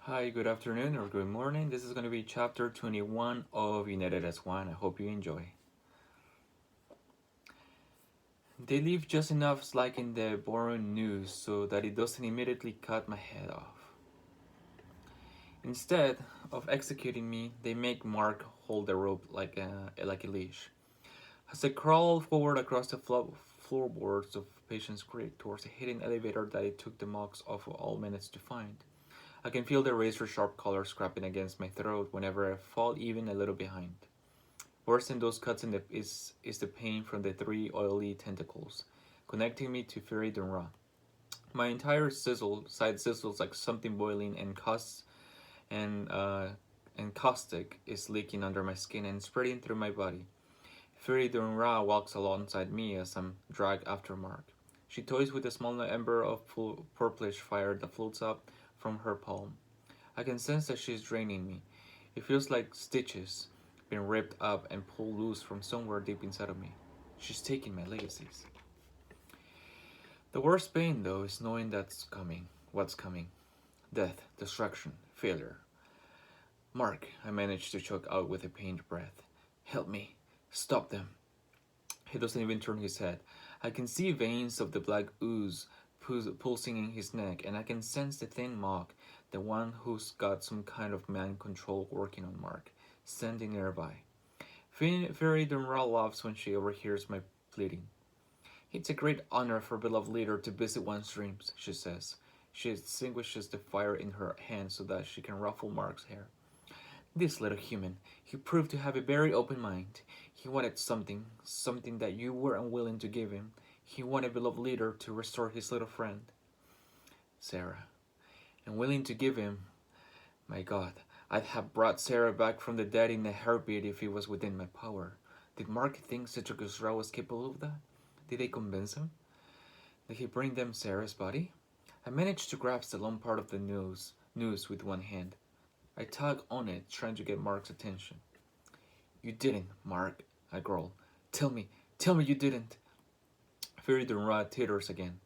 Hi, good afternoon or good morning. This is going to be chapter 21 of United as One. I hope you enjoy. They leave just enough slack in the boring news so that it doesn't immediately cut my head off. Instead of executing me, they make Mark hold the rope like a leash. As I crawl forward across the floorboards of Patience Creek towards a hidden elevator that it took the mocks of all minutes to find, I can feel the razor sharp collar scraping against my throat whenever I fall even a little behind. Worse than those cuts is the pain from the three oily tentacles, connecting me to Fairy Dunra. My entire side sizzles like something boiling and uh, and caustic is leaking under my skin and spreading through my body. Fairy Dunra walks alongside me as I'm dragged after Mark. She toys with a small ember of purplish fire that floats up from her palm. I can sense that she's draining me. It feels like stitches being ripped up and pulled loose from somewhere deep inside of me. She's taking my legacies. The worst pain, though, is knowing that's coming. What's coming? Death, destruction, failure. Mark, I managed to choke out with a pained breath. Help me. Stop them. He doesn't even turn his head. I can see veins of the black ooze pulsing in his neck, and I can sense the thin Mock, the one who's got some kind of mind control working on Mark, standing nearby. Fairy Dunral laughs when she overhears my pleading. It's a great honor for a beloved leader to visit one's dreams, she says. She extinguishes the fire in her hand so that she can ruffle Mark's hair. This little human, he proved to have a very open mind. He wanted something that you were unwilling to give him. He wanted a beloved leader to restore his little friend, Sarah, and willing to give him. My God, I'd have brought Sarah back from the dead in a heartbeat if it was within my power. Did Mark think Citricus Rao was capable of that? Did they convince him? Did he bring them Sarah's body? I managed to grasp the long part of the noose with one hand. I tug on it, trying to get Mark's attention. You didn't, Mark, I growl. Tell me you didn't. Fairy Dunra titters again.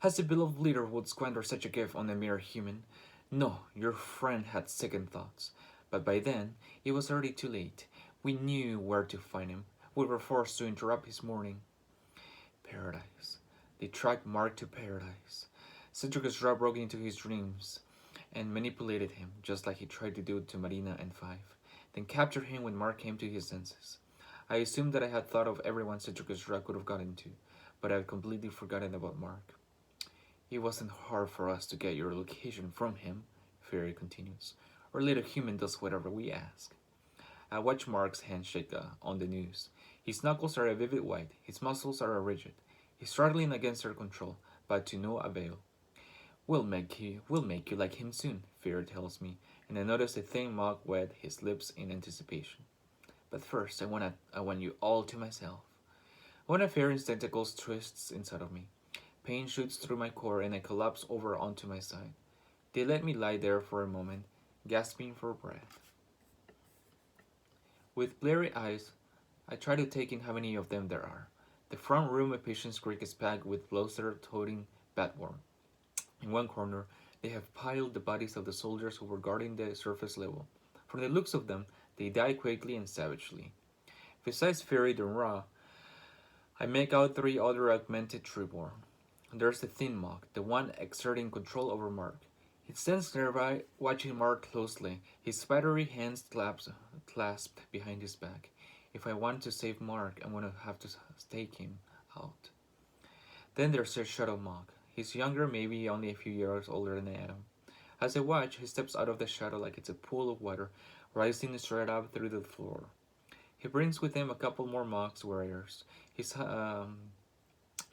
As the beloved leader would squander such a gift on a mere human? No, your friend had second thoughts. But by then, it was already too late. We knew where to find him. We were forced to interrupt his mourning. Paradise. They tracked Mark to paradise. Cedricus Ra broke into his dreams and manipulated him, just like he tried to do to Marina and Five, then captured him when Mark came to his senses. I assumed that I had thought of everyone Cedricus Ra could have gotten to, but I had completely forgotten about Mark. It wasn't hard for us to get your location from him, Fairy continues. Our little human does whatever we ask. I watch Mark's hand shake on the news. His knuckles are a vivid white, his muscles are rigid. He's struggling against her control, but to no avail. We'll make you like him soon, Fear tells me, and I notice a thin Mock wet his lips in anticipation. But first, I want you all to myself. One of Fairy's tentacles twists inside of me. Pain shoots through my core and I collapse over onto my side. They let me lie there for a moment, gasping for breath. With bleary eyes, I try to take in how many of them there are. The front room of Patience Creek is packed with bloaster-toting batworm. In one corner, they have piled the bodies of the soldiers who were guarding the surface level. From the looks of them, they died quickly and savagely. Besides Fairy Dunra, I make out three other augmented Tribor. There's the thin Mock, the one exerting control over Mark. He stands nearby, watching Mark closely, his spidery hands clasped behind his back. If I want to save Mark, I'm going to have to stake him out. Then there's the Shadow Mock. He's younger, maybe only a few years older than Adam. As I watch, he steps out of the shadow like it's a pool of water, rising straight up through the floor. He brings with him a couple more Mox warriors. He's how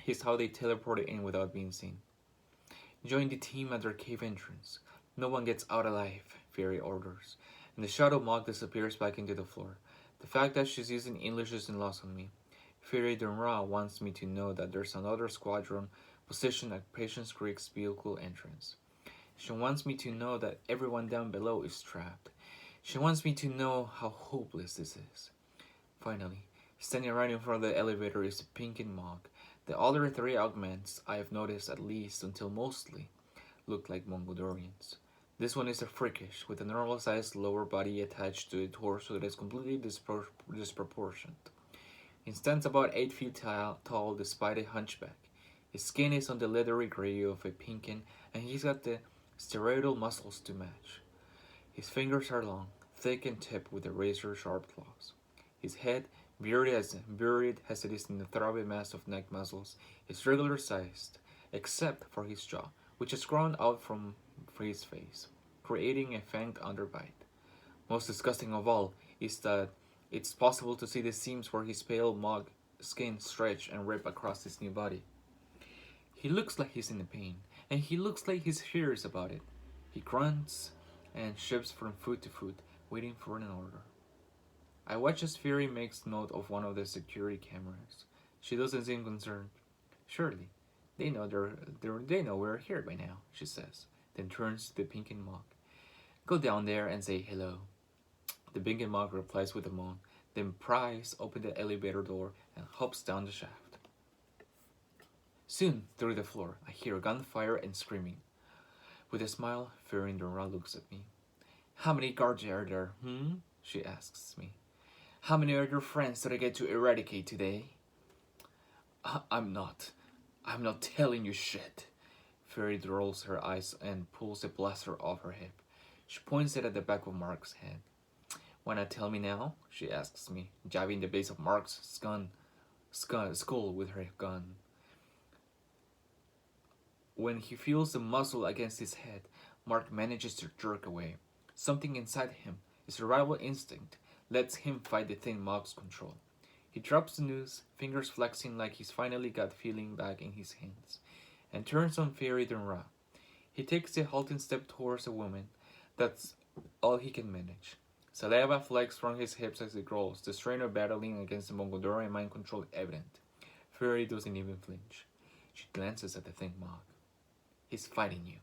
they teleported in without being seen. Join the team at their cave entrance. No one gets out alive, Fairy orders, and the Shadow Mock disappears back into the floor. The fact that she's using English isn't lost on me. Fairy Dunra wants me to know that there's another squadron positioned at Patience Creek's vehicle entrance. She wants me to know that everyone down below is trapped. She wants me to know how hopeless this is. Finally, standing right in front of the elevator is the Pink and Mock. The other three augments I have noticed at least until mostly look like Mongolians. This one is a freakish, with a normal-sized lower body attached to a torso that is completely disproportionate. He stands about 8 feet tall despite a hunchback. His skin is on the leathery gray of a pinkin, and he's got the steroidal muscles to match. His fingers are long, thick and tipped with a razor-sharp claws. His head, buried as it is in the throbbing mass of neck muscles, is regular sized, except for his jaw, which has grown out from his face, creating a fanged underbite. Most disgusting of all is that it's possible to see the seams where his pale mug skin stretch and rip across his new body. He looks like he's in pain, and he looks like he's furious about it. He grunts and shifts from foot to foot, waiting for an order. I watch as Fury makes note of one of the security cameras. She doesn't seem concerned. Surely, they know we're here by now, she says, then turns to the pink and mug. Go down there and say hello. The pink and mug replies with a moan, then pries open the elevator door and hops down the shaft. Soon, through the floor, I hear gunfire and screaming. With a smile, Ferindora looks at me. How many guards are there, she asks me. How many are your friends that I get to eradicate today? I'm not telling you shit. Fairy rolls her eyes and pulls a blaster off her hip. She points it at the back of Mark's head. Wanna tell me now? She asks me, jabbing the base of Mark's skull with her gun. When he feels the muzzle against his head, Mark manages to jerk away. Something inside him, his survival instinct, lets him fight the thin mug's control. He drops the noose, fingers flexing like he's finally got feeling back in his hands, and turns on Fairy Dunra. He takes a halting step towards the woman. That's all he can manage. Saliva flecks from his hips as he growls, the strain of battling against the Mongolian mind control evident. Fairy doesn't even flinch. She glances at the thin mug. He's fighting you.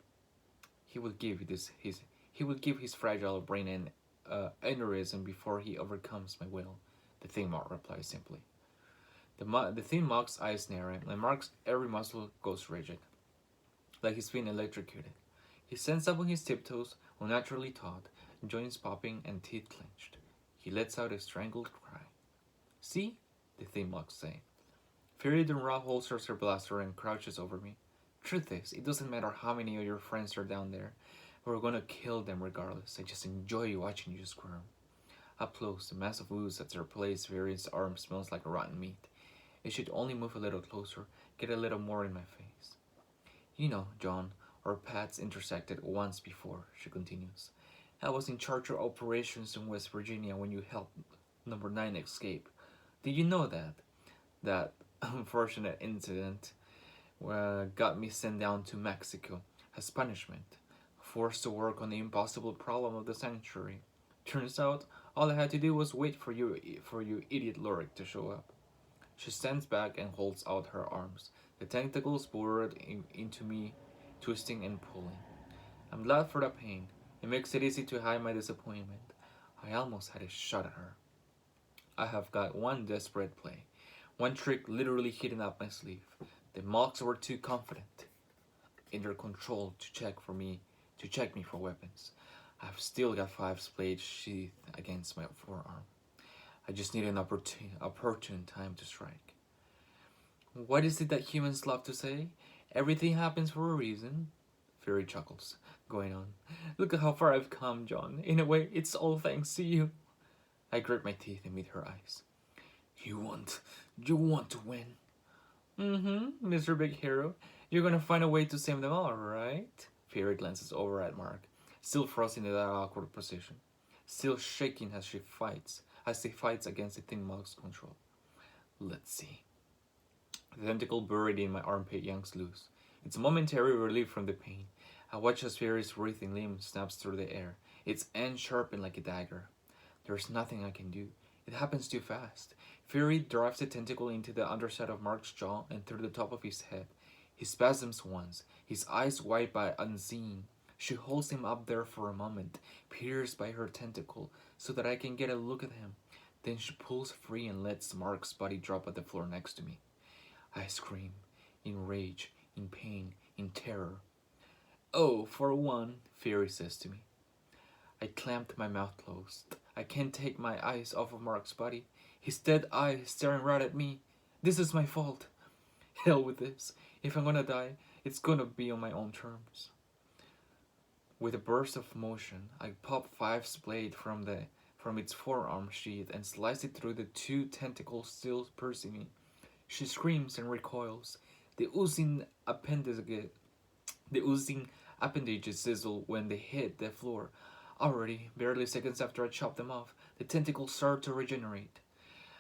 He will give his fragile brain an aneurysm before he overcomes my will. The thin mug replies simply. The thin mug's eyes narrow, and Mark's every muscle goes rigid, like he's been electrocuted. He stands up on his tiptoes, unnaturally taut, joints popping and teeth clenched. He lets out a strangled cry. See? The thin mug says. Fairy Dunra holsters her blaster and crouches over me. Truth is, it doesn't matter how many of your friends are down there. We're gonna kill them regardless. I just enjoy watching you squirm. Up close, the mass of ooze at their place, Fairy's arm smells like rotten meat. It should only move a little closer, get a little more in my face. You know, John, our paths intersected once before, she continues. I was in charge of operations in West Virginia when you helped Number 9 escape. Did you know that? That unfortunate incident got me sent down to Mexico as punishment, forced to work on the impossible problem of the sanctuary. Turns out, all I had to do was wait for you idiot Lorik to show up. She stands back and holds out her arms, the tentacles bored into me, twisting and pulling. I'm glad for the pain. It makes it easy to hide my disappointment. I almost had a shot at her. I have got one desperate play, one trick literally hidden up my sleeve. The Mogs were too confident in their control to check me for weapons. I've still got 5 blades sheathed against my forearm. I just need an opportune time to strike. What is it that humans love to say? Everything happens for a reason. Fairy chuckles, going on. Look at how far I've come, John. In a way, it's all thanks to you. I grit my teeth and meet her eyes. You want to win? Mr. Big Hero. You're gonna find a way to save them all, right? Fairy glances over at Mark, still frozen in that awkward position, still shaking as he fights against the thin mug's control. Let's see. The tentacle buried in my armpit yanks loose. It's a momentary relief from the pain. I watch as Fairy's writhing limb snaps through the air, its end sharpened like a dagger. There's nothing I can do. It happens too fast. Fairy drives the tentacle into the underside of Mark's jaw and through the top of his head. He spasms once, his eyes wide but unseeing. She holds him up there for a moment, pierced by her tentacle, so that I can get a look at him. Then she pulls free and lets Mark's body drop at the floor next to me. I scream, in rage, in pain, in terror. Oh, for one, Fury says to me. I clamped my mouth closed. I can't take my eyes off of Mark's body. His dead eye staring right at me. This is my fault. Hell with this. If I'm gonna die, it's gonna be on my own terms. With a burst of motion, I pop Five's blade from its forearm sheath and slice it through the two tentacles still piercing me. She screams and recoils. The oozing appendage the oozing appendages sizzle when they hit the floor. Already, barely seconds after I chop them off, the tentacles start to regenerate.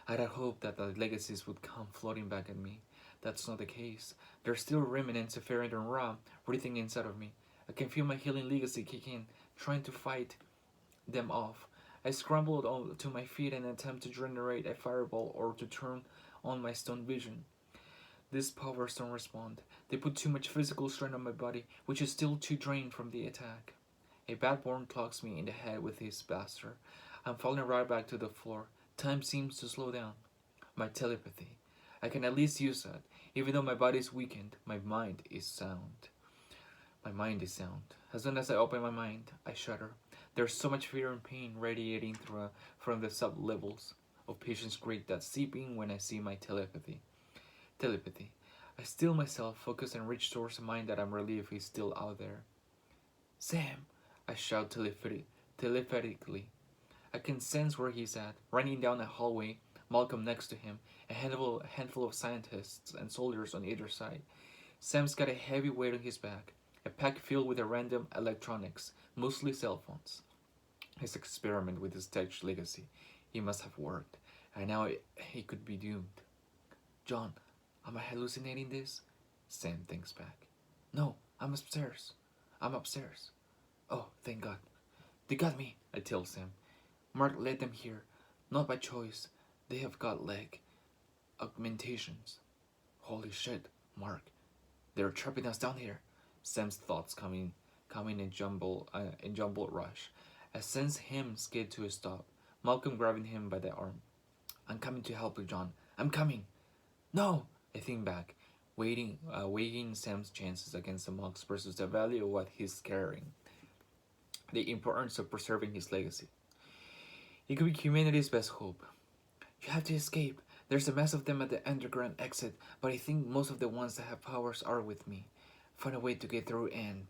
I'd hoped that the legacies would come floating back at me. That's not the case. There's still remnants of Ferret and Ra breathing inside of me. I can feel my healing legacy kick in, trying to fight them off. I scrambled to my feet and attempt to generate a fireball or to turn on my stone vision. These powers don't respond. They put too much physical strain on my body, which is still too drained from the attack. A Badborn clocks me in the head with his blaster. I'm falling right back to the floor. Time seems to slow down. My telepathy. I can at least use that. Even though my body is weakened, my mind is sound. My mind is sound. As soon as I open my mind, I shudder. There's so much fear and pain radiating from the sub-levels of patience great that's seeping when I see my telepathy. Telepathy. I still myself, focus and reach towards a mind that I'm relieved is still out there. Sam! I shout telepathically. I can sense where he's at, running down a hallway, Malcolm next to him, a handful of scientists and soldiers on either side. Sam's got a heavy weight on his back, a pack filled with a random electronics, mostly cell phones. His experiment with his tech legacy, he must have worked, and now he could be doomed. John, am I hallucinating this? Sam thinks back. No, I'm upstairs. I'm upstairs. Oh, thank God. They got me, I tell Sam. Mark led them here, not by choice. They have got leg augmentations. Holy shit, Mark. They're trapping us down here. Sam's thoughts coming in jumbled rush. I sense him skid to a stop. Malcolm grabbing him by the arm. I'm coming to help you, John. I'm coming. No, I think back, weighing Sam's chances against the monks versus the value of what he's carrying. The importance of preserving his legacy. It could be humanity's best hope. You have to escape. There's a mess of them at the underground exit, but I think most of the ones that have powers are with me. Find a way to get through and...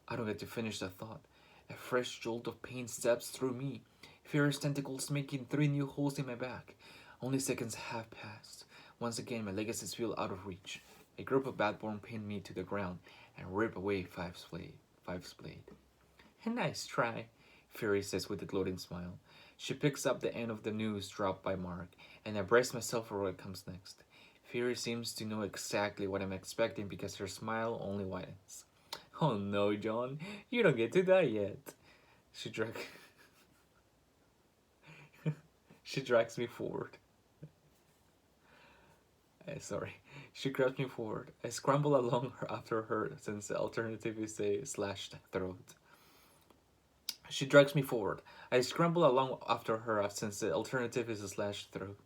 I don't get to finish the thought. A fresh jolt of pain stabs through me. Fierce tentacles making 3 new holes in my back. Only seconds have passed. Once again, my legacies feel out of reach. A group of Badborn pin me to the ground and rip away Five's blade. A nice try, Fury says with a gloating smile. She picks up the end of the news dropped by Mark, and I brace myself for what comes next. Fury seems to know exactly what I'm expecting because her smile only widens. Oh no, John, you don't get to die yet. She drag she drags me forward. Sorry. She grabs me forward. I scramble along after her since the alternative is a slashed throat. She drags me forward. I scramble along after her since the alternative is a slashed throat.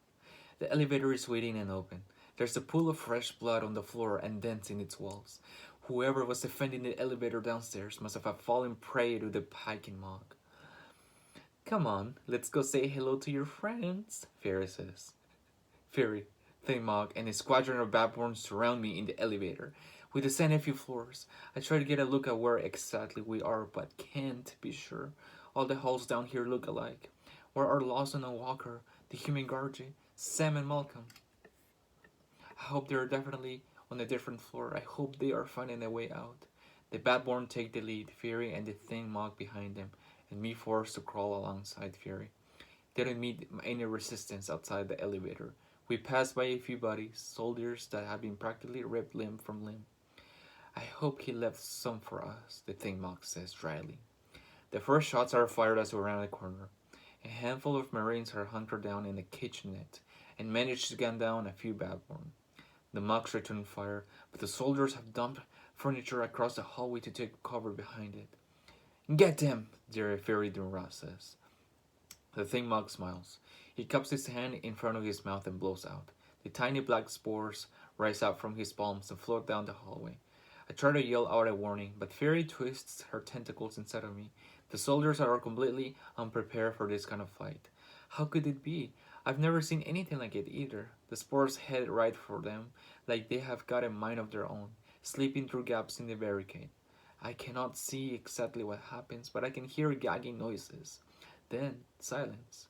The elevator is waiting and open. There's a pool of fresh blood on the floor and dents in its walls. Whoever was defending the elevator downstairs must have fallen prey to the piking mog. Come on, let's go say hello to your friends, Fury says. Fury, Thingmog, and a squadron of Badborns surround me in the elevator. We descend a few floors. I try to get a look at where exactly we are, but can't be sure. All the halls down here look alike. Where are Lawson and Walker, the human Gargi, Sam and Malcolm? I hope they are definitely on a different floor. I hope they are finding a way out. The Badborn take the lead, Fury and the Thingmog behind them, and me forced to crawl alongside Fury. Didn't meet any resistance outside the elevator. We passed by a few bodies, soldiers that had been practically ripped limb from limb. I hope he left some for us, the Thingmog says dryly. The first shots are fired as we round the corner. A handful of Marines are hunkered down in the kitchenette and manage to gun down a few Badborn. The monks return fire, but the soldiers have dumped furniture across the hallway to take cover behind it. Get them, dear Fury Dunra says. The Thingmog smiles. He cups his hand in front of his mouth and blows out. The tiny black spores rise up from his palms and float down the hallway. I try to yell out a warning, but Fury twists her tentacles inside of me. The soldiers are completely unprepared for this kind of fight. How could it be? I've never seen anything like it either. The spores head right for them, like they have got a mind of their own, slipping through gaps in the barricade. I cannot see exactly what happens, but I can hear gagging noises. Then, silence.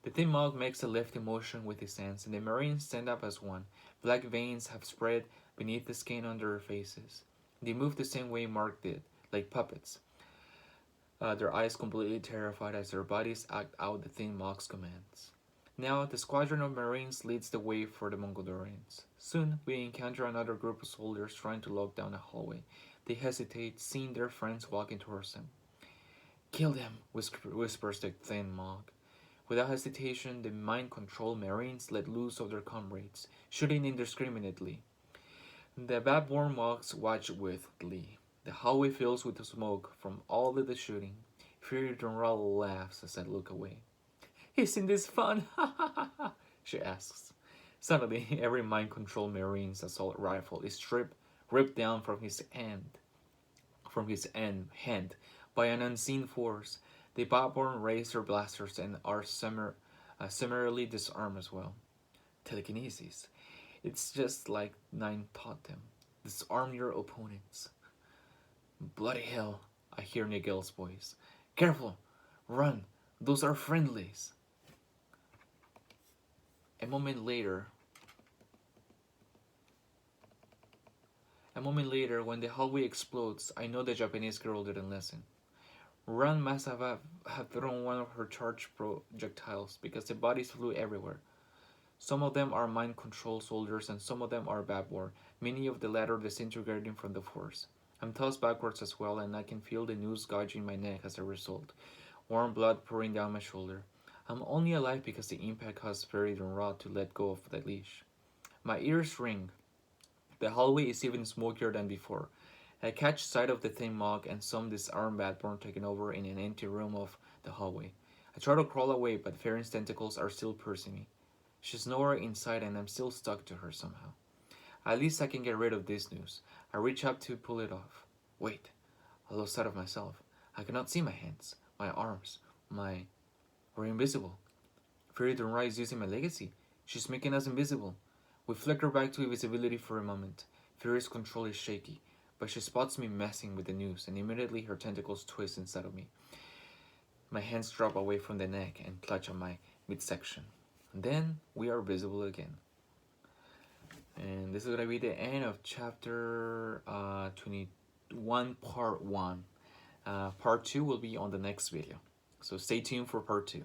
The Thin Mog makes a lifting motion with his hands, and the Marines stand up as one. Black veins have spread beneath the skin under their faces. They move the same way Mark did, like puppets, their eyes completely terrified as their bodies act out the Thin Mog's commands. Now, the squadron of Marines leads the way for the Mongolians. Soon, we encounter another group of soldiers trying to lock down a hallway. They hesitate, seeing their friends walking towards them. Kill them, whispers the Thin Mog. Without hesitation, the mind-controlled Marines let loose of their comrades, shooting indiscriminately. The Babworm Mogs watch with glee. The hallway fills with smoke from all of the shooting. Fury Dunral laughs as I look away. Isn't this fun? Ha ha ha ha, she asks. Suddenly, every mind-controlled Marine's assault rifle is ripped down from his hand by an unseen force. The Babworm raise their blasters and are summarily disarmed as well. Telekinesis. It's just like Nine taught them. Disarm your opponents. Bloody hell, I hear Nigel's voice. Careful! Run! Those are friendlies! A moment later, when the hallway explodes, I know the Japanese girl didn't listen. Ran must have thrown one of her charged projectiles because the bodies flew everywhere. Some of them are mind control soldiers and some of them are Babwar, many of the latter disintegrating from the force. I'm tossed backwards as well, and I can feel the noose gouging my neck as a result, warm blood pouring down my shoulder. I'm only alive because the impact caused Ferry and Rod to let go of the leash. My ears ring. The hallway is even smokier than before. I catch sight of the Thin Mog and some disarmed Badborn taken over in an empty room of the hallway. I try to crawl away, but Farron's tentacles are still piercing me. She's nowhere inside and I'm still stuck to her somehow. At least I can get rid of this noose. I reach up to pull it off. Wait, I lost sight of myself. I cannot see my hands, my arms, we're invisible. Fairy Dunrai is using my legacy. She's making us invisible. We flicker back to invisibility for a moment. Fairy's control is shaky, but she spots me messing with the noose and immediately her tentacles twist inside of me. My hands drop away from the neck and clutch on my midsection. And then we are visible again. And this is going to be the end of chapter 21, part 1. Part 2 will be on the next video. So stay tuned for part 2.